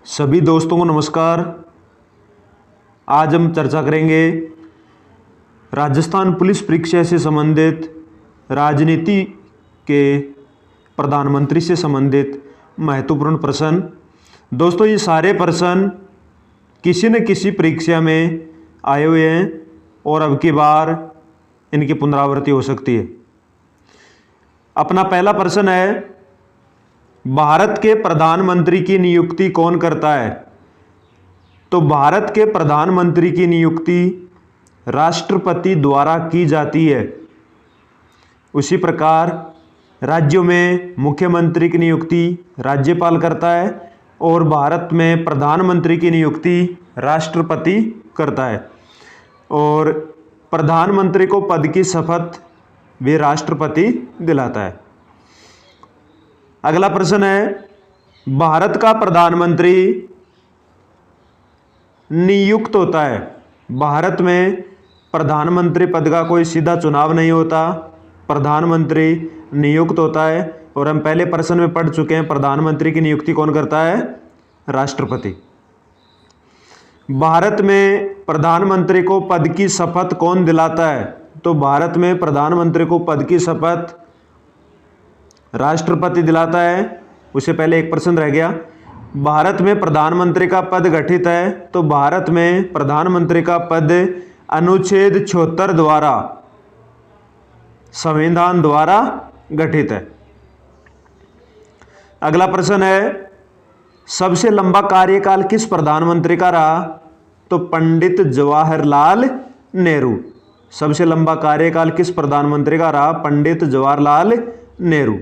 सभी दोस्तों को नमस्कार। आज हम चर्चा करेंगे राजस्थान पुलिस परीक्षा से संबंधित राजनीति के प्रधानमंत्री से संबंधित महत्वपूर्ण प्रश्न। दोस्तों, ये सारे प्रश्न किसी न किसी परीक्षा में आए हुए हैं और अब की बार इनकी पुनरावृत्ति हो सकती है। अपना पहला प्रश्न है, भारत के प्रधानमंत्री की नियुक्ति कौन करता है? तो भारत के प्रधानमंत्री की नियुक्ति राष्ट्रपति द्वारा की जाती है। उसी प्रकार राज्यों में मुख्यमंत्री की नियुक्ति राज्यपाल करता है और भारत में प्रधानमंत्री की नियुक्ति राष्ट्रपति करता है और प्रधानमंत्री को पद की शपथ भी राष्ट्रपति दिलाता है। अगला प्रश्न है, भारत का प्रधानमंत्री नियुक्त होता है। भारत में प्रधानमंत्री पद का कोई सीधा चुनाव नहीं होता, प्रधानमंत्री नियुक्त होता है और हम पहले प्रश्न में पढ़ चुके हैं प्रधानमंत्री की नियुक्ति कौन करता है? राष्ट्रपति। भारत में प्रधानमंत्री को पद की शपथ कौन दिलाता है? तो भारत में प्रधानमंत्री को पद की शपथ राष्ट्रपति दिलाता है। उससे पहले एक प्रश्न रह गया, भारत में प्रधानमंत्री का पद गठित है। तो भारत में प्रधानमंत्री का पद अनुच्छेद 76 द्वारा संविधान द्वारा गठित है। अगला प्रश्न है, सबसे लंबा कार्यकाल किस प्रधानमंत्री का रहा? तो पंडित जवाहरलाल नेहरू। सबसे लंबा कार्यकाल किस प्रधानमंत्री का रहा? पंडित जवाहरलाल नेहरू।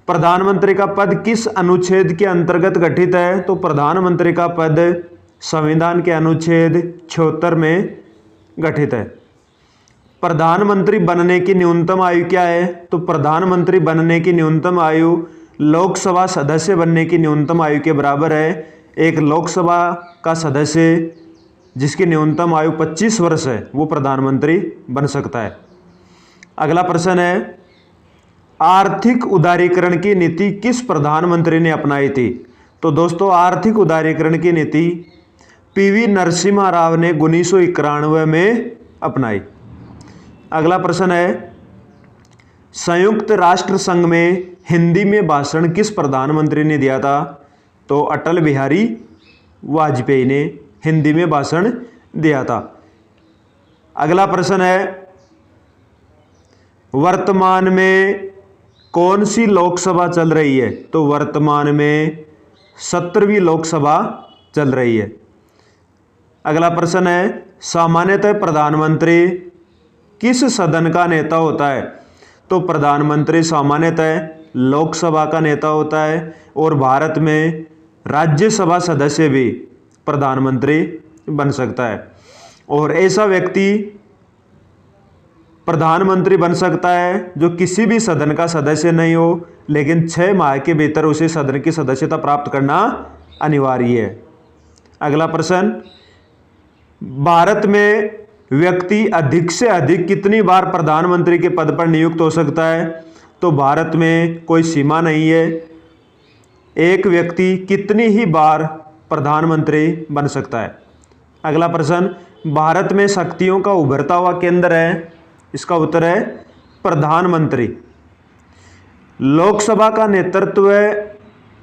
प्रधानमंत्री का पद किस अनुच्छेद के अंतर्गत गठित है? तो प्रधानमंत्री का पद संविधान के अनुच्छेद 76 में गठित है। प्रधानमंत्री बनने की न्यूनतम आयु क्या है? तो प्रधानमंत्री बनने की न्यूनतम आयु लोकसभा सदस्य बनने की न्यूनतम आयु के बराबर है। एक लोकसभा का सदस्य जिसकी न्यूनतम आयु 25 वर्ष है वो प्रधानमंत्री बन सकता है। अगला प्रश्न है, आर्थिक उदारीकरण की नीति किस प्रधानमंत्री ने अपनाई थी? तो दोस्तों, आर्थिक उदारीकरण की नीति पीवी नरसिम्हा राव ने 1991 में अपनाई। अगला प्रश्न है, संयुक्त राष्ट्र संघ में हिंदी में भाषण किस प्रधानमंत्री ने दिया था? तो अटल बिहारी वाजपेयी ने हिंदी में भाषण दिया था। अगला प्रश्न है, वर्तमान में कौन सी लोकसभा चल रही है? तो वर्तमान में 17वीं लोकसभा चल रही है। अगला प्रश्न है, सामान्यतः प्रधानमंत्री किस सदन का नेता होता है? तो प्रधानमंत्री सामान्यतः लोकसभा का नेता होता है और भारत में राज्यसभा सदस्य भी प्रधानमंत्री बन सकता है और ऐसा व्यक्ति प्रधानमंत्री बन सकता है जो किसी भी सदन का सदस्य नहीं हो, लेकिन 6 माह के भीतर उसे सदन की सदस्यता प्राप्त करना अनिवार्य है। अगला प्रश्न, भारत में व्यक्ति अधिक से अधिक कितनी बार प्रधानमंत्री के पद पर नियुक्त हो सकता है? तो भारत में कोई सीमा नहीं है, एक व्यक्ति कितनी ही बार प्रधानमंत्री बन सकता है। अगला प्रश्न, भारत में शक्तियों का उभरता हुआ केंद्र है? इसका उत्तर है प्रधानमंत्री। लोकसभा का नेतृत्व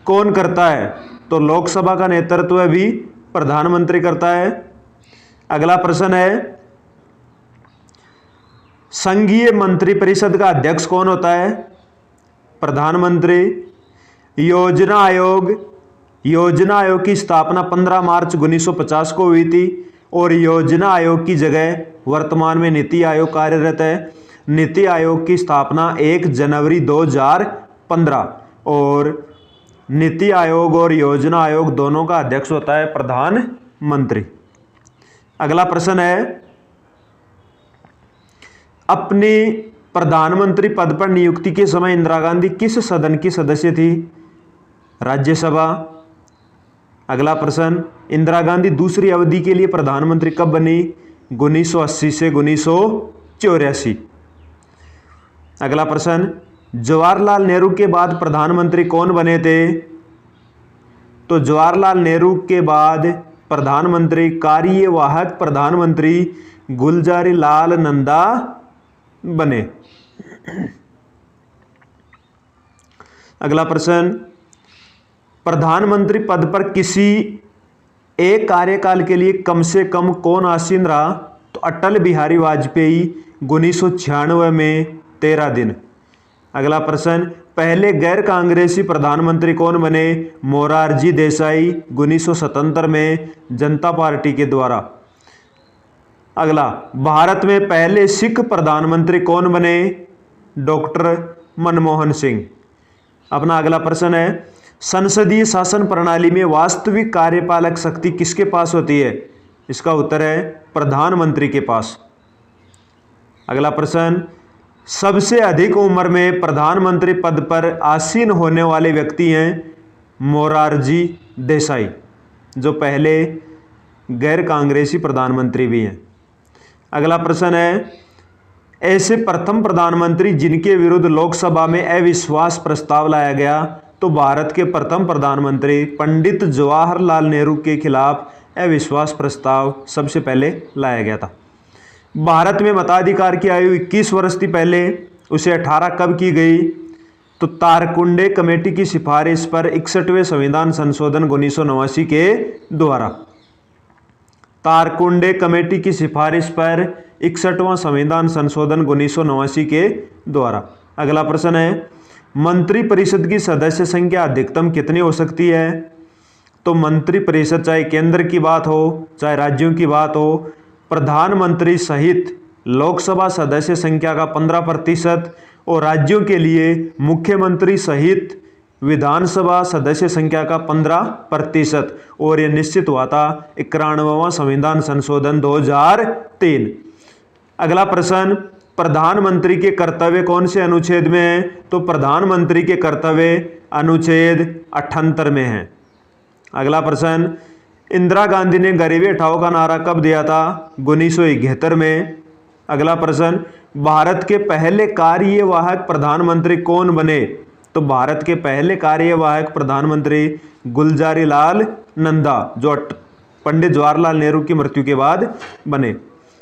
कौन करता है? तो लोकसभा का नेतृत्व भी प्रधानमंत्री करता है। अगला प्रश्न है, संघीय मंत्रिपरिषद का अध्यक्ष कौन होता है? प्रधानमंत्री। योजना आयोग की स्थापना 15 मार्च 1950 को हुई थी और योजना आयोग की जगह वर्तमान में नीति आयोग कार्यरत है। नीति आयोग की स्थापना 1 जनवरी 2015 और नीति आयोग और योजना आयोग दोनों का अध्यक्ष होता है प्रधानमंत्री। अगला प्रश्न है, अपनी प्रधानमंत्री पद पर नियुक्ति के समय इंदिरा गांधी किस सदन की सदस्य थी? राज्यसभा। अगला प्रश्न, इंदिरा गांधी दूसरी अवधि के लिए प्रधानमंत्री कब बनी? 1980 से 1984। अगला प्रश्न, जवाहरलाल नेहरू के बाद प्रधानमंत्री कौन बने थे? तो जवाहरलाल नेहरू के बाद प्रधानमंत्री, कार्यवाहक प्रधानमंत्री गुलजारी लाल नंदा बने। अगला प्रश्न, प्रधानमंत्री पद पर किसी एक कार्यकाल के लिए कम से कम कौन आसीन रहा? तो अटल बिहारी वाजपेयी 1996 में 13 दिन। अगला प्रश्न, पहले गैर कांग्रेसी प्रधानमंत्री कौन बने? मोरारजी देसाई 1977 में जनता पार्टी के द्वारा। अगला, भारत में पहले सिख प्रधानमंत्री कौन बने? डॉक्टर मनमोहन सिंह। अपना अगला प्रश्न है, संसदीय शासन प्रणाली में वास्तविक कार्यपालक शक्ति किसके पास होती है? इसका उत्तर है प्रधानमंत्री के पास। अगला प्रश्न, सबसे अधिक उम्र में प्रधानमंत्री पद पर आसीन होने वाले व्यक्ति हैं मोरारजी देसाई, जो पहले गैर कांग्रेसी प्रधानमंत्री भी हैं। अगला प्रश्न है, ऐसे प्रथम प्रधानमंत्री जिनके विरुद्ध लोकसभा में अविश्वास प्रस्ताव लाया गया? तो भारत के प्रथम प्रधानमंत्री पंडित जवाहरलाल नेहरू के खिलाफ अविश्वास प्रस्ताव सबसे पहले लाया गया था। भारत में मताधिकार की आयु 21 वर्ष थी पहले, उसे 18 कब की गई? तो तारकुंडे कमेटी की सिफारिश पर 61वें संविधान संशोधन 1989 के द्वारा। तारकुंडे कमेटी की सिफारिश पर 61वां संविधान संशोधन 1989 के द्वारा। अगला प्रश्न है, मंत्रिपरिषद की सदस्य संख्या अधिकतम कितनी हो सकती है? तो मंत्रिपरिषद चाहे केंद्र की बात हो चाहे राज्यों की बात हो, प्रधानमंत्री सहित लोकसभा सदस्य संख्या का 15% और राज्यों के लिए मुख्यमंत्री सहित विधानसभा सदस्य संख्या का 15%, और यह निश्चित हुआ था 91वां संविधान संशोधन 2003। अगला प्रश्न, प्रधानमंत्री के कर्तव्य कौन से अनुच्छेद में है? तो प्रधानमंत्री के कर्तव्य अनुच्छेद 78 में है। अगला प्रश्न, इंदिरा गांधी ने गरीबी हटाओ का नारा कब दिया था? 1971 में। अगला प्रश्न, भारत के पहले कार्यवाहक प्रधानमंत्री कौन बने? तो भारत के पहले कार्यवाहक प्रधानमंत्री गुलजारी लाल नंदा, जो पंडित जवाहरलाल नेहरू की मृत्यु के बाद बने।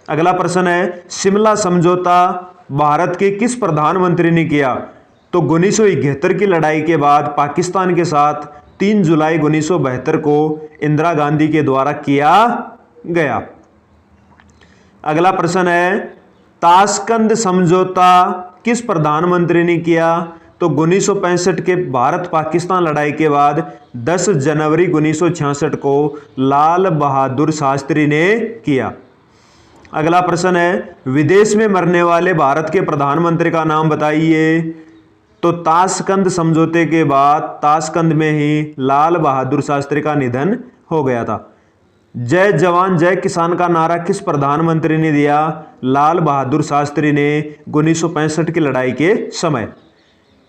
अगला प्रश्न है, शिमला समझौता भारत के किस प्रधानमंत्री ने किया? तो 1971 की लड़ाई के बाद पाकिस्तान के साथ 3 जुलाई 1972 को इंदिरा गांधी के द्वारा किया गया। अगला प्रश्न है, ताशकंद समझौता किस प्रधानमंत्री ने किया? तो 1965 के भारत पाकिस्तान लड़ाई के बाद 10 जनवरी 1966 को लाल बहादुर शास्त्री ने किया। अगला प्रश्न है, विदेश में मरने वाले भारत के प्रधानमंत्री का नाम बताइए? तो ताशकंद समझौते के बाद ताशकंद में ही लाल बहादुर शास्त्री का निधन हो गया था। जय जवान जय किसान का नारा किस प्रधानमंत्री ने दिया? लाल बहादुर शास्त्री ने 1965 की लड़ाई के समय।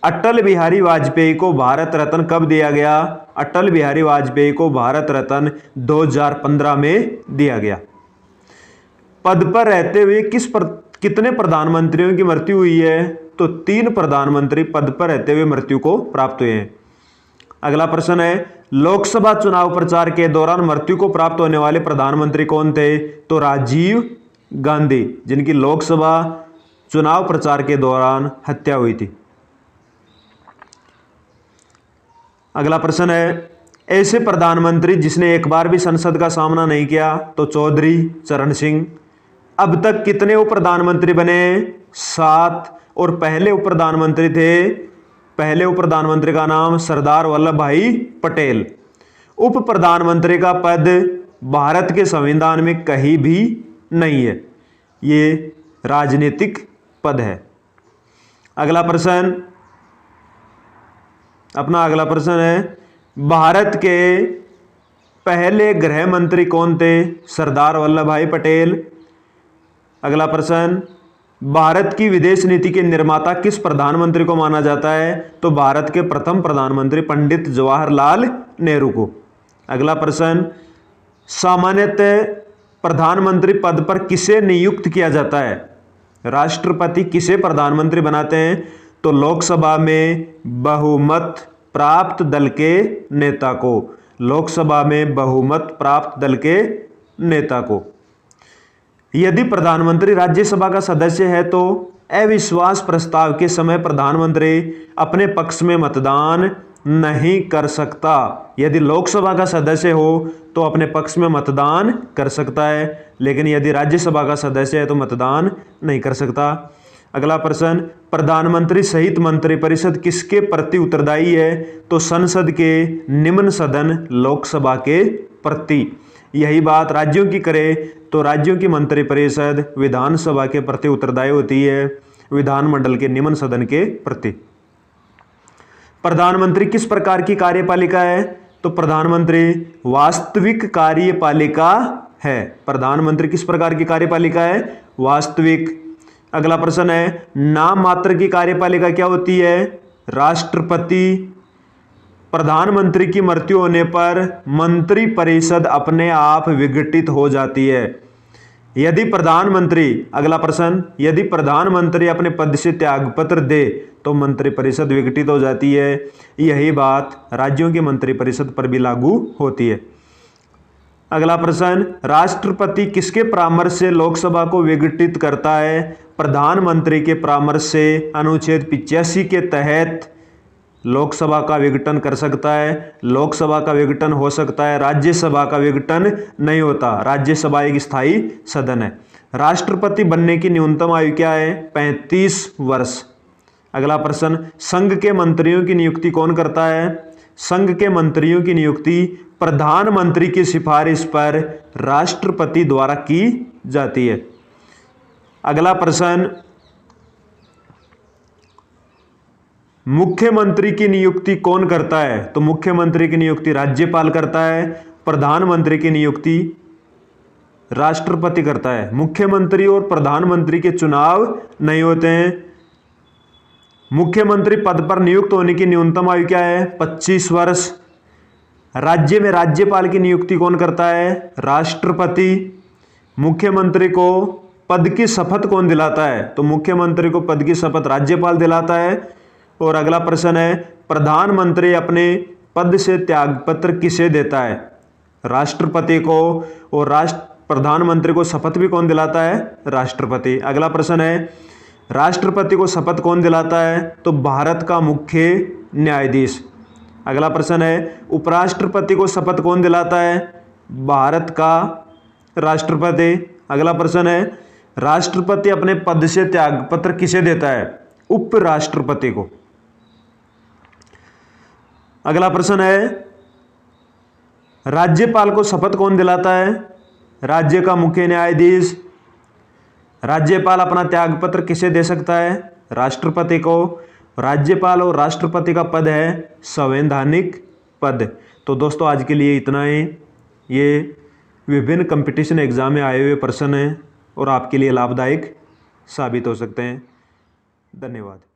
अटल बिहारी वाजपेयी को भारत रत्न कब दिया गया? अटल बिहारी वाजपेयी को भारत रत्न 2015 में दिया गया। पद पर रहते हुए कितने प्रधानमंत्रियों की मृत्यु हुई है? तो 3 प्रधानमंत्री पद पर रहते हुए मृत्यु को प्राप्त हुए हैं। अगला प्रश्न है, लोकसभा चुनाव प्रचार के दौरान मृत्यु को प्राप्त होने वाले प्रधानमंत्री कौन थे? तो राजीव गांधी, जिनकी लोकसभा चुनाव प्रचार के दौरान हत्या हुई थी। अगला प्रश्न है, ऐसे प्रधानमंत्री जिसने एक बार भी संसद का सामना नहीं किया? तो चौधरी चरण सिंह। अब तक कितने उप प्रधानमंत्री बने? 7। और पहले उप प्रधानमंत्री थे, पहले उप प्रधानमंत्री का नाम सरदार वल्लभ भाई पटेल। उप प्रधानमंत्री का पद भारत के संविधान में कहीं भी नहीं है, ये राजनीतिक पद है। अगला प्रश्न, अपना अगला प्रश्न है, भारत के पहले गृह मंत्री कौन थे? सरदार वल्लभ भाई पटेल। अगला प्रश्न, भारत की विदेश नीति के निर्माता किस प्रधानमंत्री को माना जाता है? तो भारत के प्रथम प्रधानमंत्री पंडित जवाहरलाल नेहरू को। अगला प्रश्न, सामान्यतः प्रधानमंत्री पद पर किसे नियुक्त किया जाता है? राष्ट्रपति किसे प्रधानमंत्री बनाते हैं? तो लोकसभा में बहुमत प्राप्त दल के नेता को। लोकसभा में बहुमत प्राप्त दल के नेता को। यदि प्रधानमंत्री राज्यसभा का सदस्य है तो अविश्वास प्रस्ताव के समय प्रधानमंत्री अपने पक्ष में मतदान नहीं कर सकता। यदि लोकसभा का सदस्य हो तो अपने पक्ष में मतदान कर सकता है, लेकिन यदि राज्यसभा का सदस्य है तो मतदान नहीं कर सकता। अगला प्रश्न, प्रधानमंत्री सहित मंत्रिपरिषद किसके प्रति उत्तरदायी है? तो संसद के निम्न सदन लोकसभा के प्रति। यही बात राज्यों की करें तो राज्यों की मंत्रिपरिषद विधानसभा के प्रति उत्तरदायी होती है, विधानमंडल के निम्न सदन के प्रति। प्रधानमंत्री किस प्रकार की कार्यपालिका है? तो प्रधानमंत्री वास्तविक कार्यपालिका है। प्रधानमंत्री किस प्रकार की कार्यपालिका है? वास्तविक। अगला प्रश्न है, नाम मात्र की कार्यपालिका क्या होती है? राष्ट्रपति। प्रधानमंत्री की मृत्यु होने पर मंत्रिपरिषद अपने आप विघटित हो जाती है। यदि प्रधानमंत्री, अगला प्रश्न, यदि प्रधानमंत्री अपने पद से त्यागपत्र दे तो मंत्रिपरिषद विघटित हो जाती है। यही बात राज्यों की मंत्रिपरिषद पर भी लागू होती है। अगला प्रश्न, राष्ट्रपति किसके परामर्श से लोकसभा को विघटित करता है? प्रधानमंत्री के परामर्श से अनुच्छेद 85 के तहत लोकसभा का विघटन कर सकता है। लोकसभा का विघटन हो सकता है, राज्यसभा का विघटन नहीं होता। राज्यसभा एक स्थायी सदन है। राष्ट्रपति बनने की न्यूनतम आयु क्या है? 35 वर्ष। अगला प्रश्न, संघ के मंत्रियों की नियुक्ति कौन करता है? संघ के मंत्रियों की नियुक्ति प्रधानमंत्री की सिफारिश पर राष्ट्रपति द्वारा की जाती है। अगला प्रश्न, मुख्यमंत्री की नियुक्ति कौन करता है? तो मुख्यमंत्री की नियुक्ति राज्यपाल करता है। प्रधानमंत्री की नियुक्ति राष्ट्रपति करता है। मुख्यमंत्री और प्रधानमंत्री के चुनाव नहीं होते हैं। मुख्यमंत्री पद पर नियुक्त होने की न्यूनतम आयु क्या है? 25 वर्ष। राज्य में राज्यपाल की नियुक्ति कौन करता है? राष्ट्रपति। मुख्यमंत्री को पद की शपथ कौन दिलाता है? तो मुख्यमंत्री को पद की शपथ राज्यपाल दिलाता है। और अगला प्रश्न है, प्रधानमंत्री अपने पद से त्यागपत्र किसे देता है? राष्ट्रपति को। और प्रधानमंत्री को शपथ भी कौन दिलाता है? राष्ट्रपति। अगला प्रश्न है, राष्ट्रपति को शपथ कौन दिलाता है? तो भारत का मुख्य न्यायाधीश। अगला प्रश्न है, उपराष्ट्रपति को शपथ कौन दिलाता है? भारत का राष्ट्रपति। अगला प्रश्न है, राष्ट्रपति अपने पद से त्यागपत्र किसे देता है? उपराष्ट्रपति को। अगला प्रश्न है, राज्यपाल को शपथ कौन दिलाता है? राज्य का मुख्य न्यायाधीश। राज्यपाल अपना त्यागपत्र किसे दे सकता है? राष्ट्रपति को। राज्यपाल और राष्ट्रपति का पद है संवैधानिक पद। तो दोस्तों आज के लिए इतना ही। ये विभिन्न कंपटीशन एग्जाम में आए हुए प्रश्न हैं और आपके लिए लाभदायक साबित हो सकते हैं। धन्यवाद।